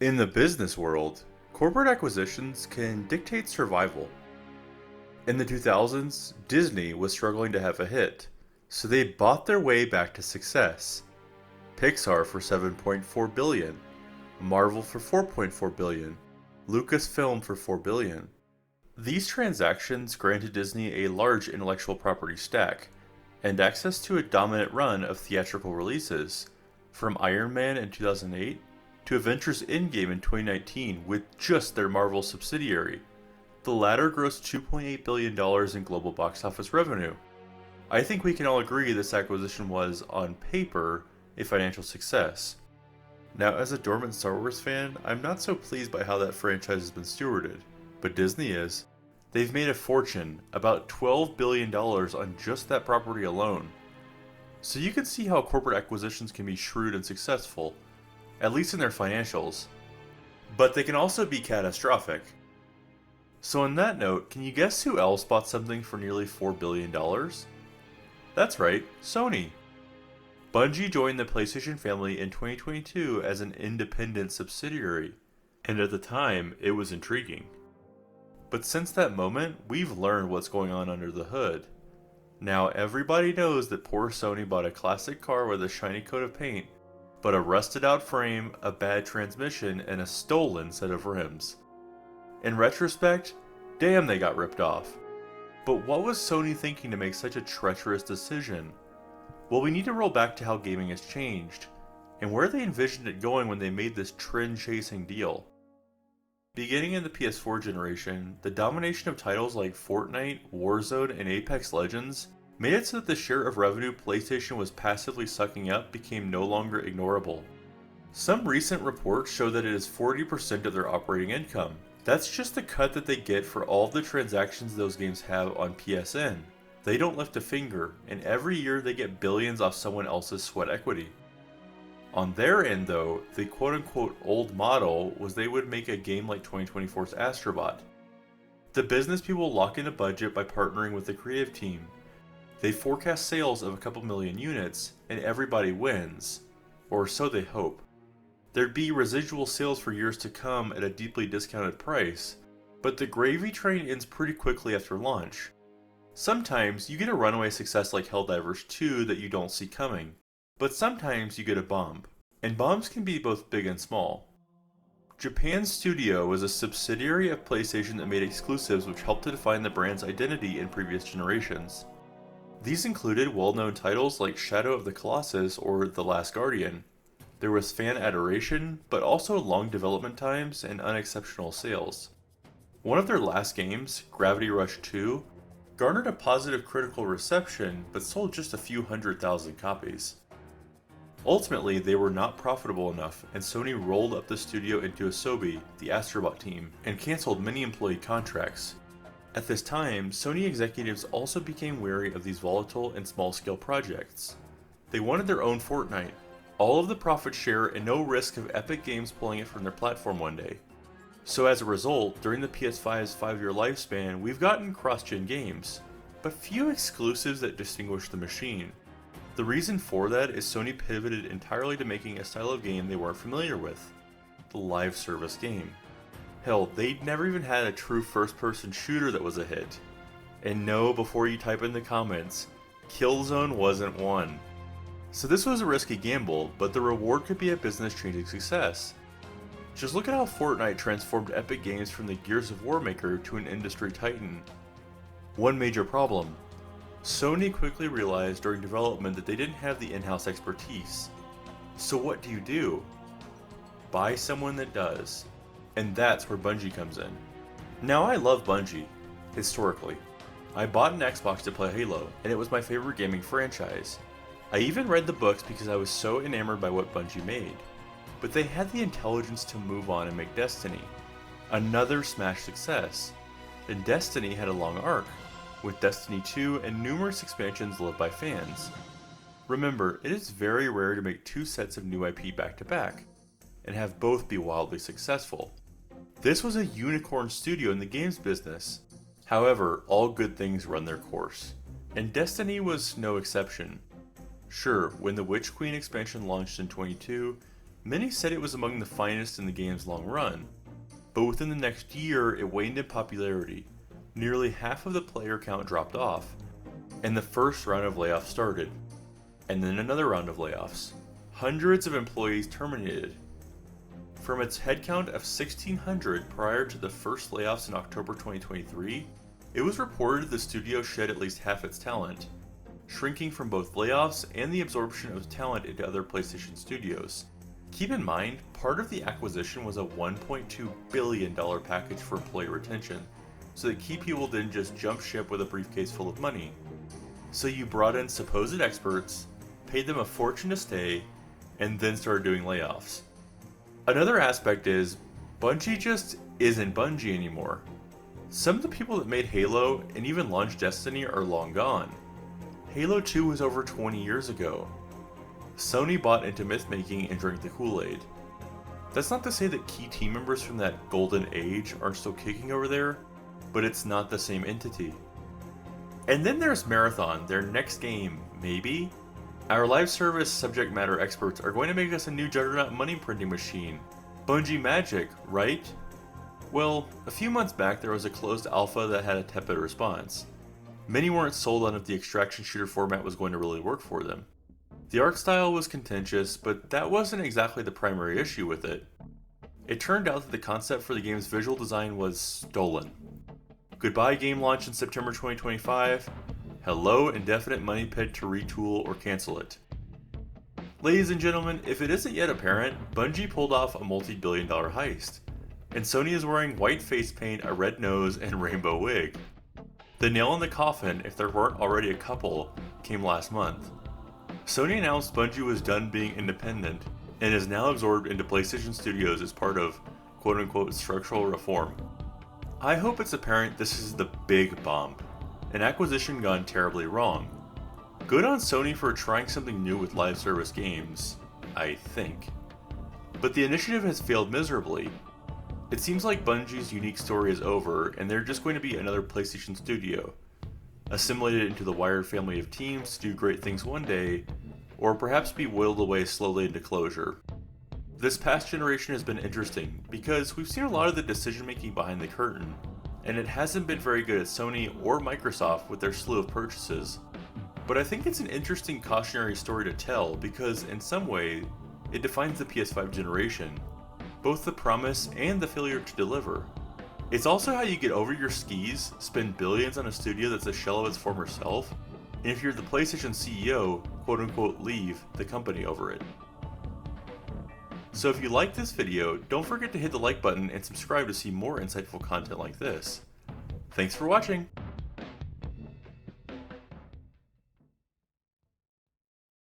In the business world, corporate acquisitions can dictate survival. In the 2000s, Disney was struggling to have a hit, so they bought their way back to success. Pixar for $7.4 billion, Marvel for $4.4 billion, Lucasfilm for $4 billion. These transactions granted Disney a large intellectual property stack and access to a dominant run of theatrical releases, from Iron Man in 2008 to Avengers Endgame in 2019 with just their Marvel subsidiary. The latter grossed $2.8 billion in global box office revenue. I think we can all agree this acquisition was, on paper, a financial success. Now, as a dormant Star Wars fan, I'm not so pleased by how that franchise has been stewarded, but Disney is. They've made a fortune, about $12 billion on just that property alone. So you can see how corporate acquisitions can be shrewd and successful, at least in their financials. But they can also be catastrophic. So on that note, can you guess who else bought something for nearly $4 billion? That's right, Sony. Bungie joined the PlayStation family in 2022 as an independent subsidiary, and at the time, it was intriguing. But since that moment, we've learned what's going on under the hood. Now everybody knows that poor Sony bought a classic car with a shiny coat of paint, but a rusted out frame, a bad transmission, and a stolen set of rims. In retrospect, damn, they got ripped off. But what was Sony thinking to make such a treacherous decision? Well, we need to roll back to how gaming has changed, and where they envisioned it going when they made this trend-chasing deal. Beginning in the PS4 generation, the domination of titles like Fortnite, Warzone, and Apex Legends made it so that the share of revenue PlayStation was passively sucking up became no longer ignorable. Some recent reports show that it is 40% of their operating income. That's just the cut that they get for all of the transactions those games have on PSN. They don't lift a finger, and every year they get billions off someone else's sweat equity. On their end though, the quote-unquote old model was they would make a game like 2024's Astrobot. The business people lock in a budget by partnering with the creative team. They forecast sales of a couple million units, and everybody wins. Or so they hope. There'd be residual sales for years to come at a deeply discounted price, but the gravy train ends pretty quickly after launch. Sometimes you get a runaway success like Helldivers 2 that you don't see coming, but sometimes you get a bomb, and bombs can be both big and small. Japan Studio was a subsidiary of PlayStation that made exclusives which helped to define the brand's identity in previous generations. These included well-known titles like Shadow of the Colossus or The Last Guardian. There was fan adoration, but also long development times and unexceptional sales. One of their last games, Gravity Rush 2, garnered a positive critical reception, but sold just a few 100,000 copies. Ultimately, they were not profitable enough, and Sony rolled up the studio into Asobi, the Astrobot team, and cancelled many employee contracts. At this time, Sony executives also became wary of these volatile and small-scale projects. They wanted their own Fortnite, all of the profit share and no risk of Epic Games pulling it from their platform one day. So as a result, during the PS5's 5-year lifespan, we've gotten cross-gen games, but few exclusives that distinguish the machine. The reason for that is Sony pivoted entirely to making a style of game they weren't familiar with, the live service game. Hell, they'd never even had a true first-person shooter that was a hit. And no, before you type in the comments, Killzone wasn't one. So this was a risky gamble, but the reward could be a business-changing success. Just look at how Fortnite transformed Epic Games from the Gears of War maker to an industry titan. One major problem: Sony quickly realized during development that they didn't have the in-house expertise. So what do? Buy someone that does. And that's where Bungie comes in. Now I love Bungie, historically. I bought an Xbox to play Halo, and it was my favorite gaming franchise. I even read the books because I was so enamored by what Bungie made. But they had the intelligence to move on and make Destiny. Another smash success. And Destiny had a long arc, with Destiny 2 and numerous expansions loved by fans. Remember, it is very rare to make two sets of new IP back to back, and have both be wildly successful. This was a unicorn studio in the games business. However, all good things run their course, and Destiny was no exception. Sure, when the Witch Queen expansion launched in 22, Many said it was among the finest in the game's long run, but within the next year it waned in popularity. Nearly half of the player count dropped off, and the first round of layoffs started. And then another round of layoffs. Hundreds of employees terminated. From its headcount of 1,600 prior to the first layoffs in October 2023, it was reported the studio shed at least half its talent, shrinking from both layoffs and the absorption of talent into other PlayStation studios. Keep in mind, part of the acquisition was a $1.2 billion package for employee retention, so that key people didn't just jump ship with a briefcase full of money. So you brought in supposed experts, paid them a fortune to stay, and then started doing layoffs. Another aspect is, Bungie just isn't Bungie anymore. Some of the people that made Halo and even launched Destiny are long gone. Halo 2 was over 20 years ago. Sony bought into myth-making and drank the Kool-Aid. That's not to say that key team members from that golden age aren't still kicking over there, but it's not the same entity. And then there's Marathon, their next game, maybe? Our live service subject matter experts are going to make us a new juggernaut money printing machine. Bungie magic, right? Well, a few months back there was a closed alpha that had a tepid response. Many weren't sold on if the extraction shooter format was going to really work for them. The art style was contentious, but that wasn't exactly the primary issue with it. It turned out that the concept for the game's visual design was stolen. Goodbye game launch in September 2025. Hello indefinite money pit to retool or cancel it. Ladies and gentlemen, if it isn't yet apparent, Bungie pulled off a multi-billion-dollar heist, and Sony is wearing white face paint, a red nose, and rainbow wig. The nail in the coffin, if there weren't already a couple, came last month. Sony announced Bungie was done being independent, and is now absorbed into PlayStation Studios as part of quote-unquote structural reform. I hope it's apparent this is the big bump, an acquisition gone terribly wrong. Good on Sony for trying something new with live service games, I think. But the initiative has failed miserably. It seems like Bungie's unique story is over, and they're just going to be another PlayStation studio, assimilated into the Wired family of teams to do great things one day, or perhaps be whittled away slowly into closure. This past generation has been interesting, because we've seen a lot of the decision making behind the curtain, and it hasn't been very good at Sony or Microsoft with their slew of purchases. But I think it's an interesting cautionary story to tell, because in some way, it defines the PS5 generation, both the promise and the failure to deliver. It's also how you get over your skis, spend billions on a studio that's a shell of its former self, and if you're the PlayStation CEO, quote unquote leave the company over it. So if you liked this video, don't forget to hit the like button and subscribe to see more insightful content like this. Thanks for watching!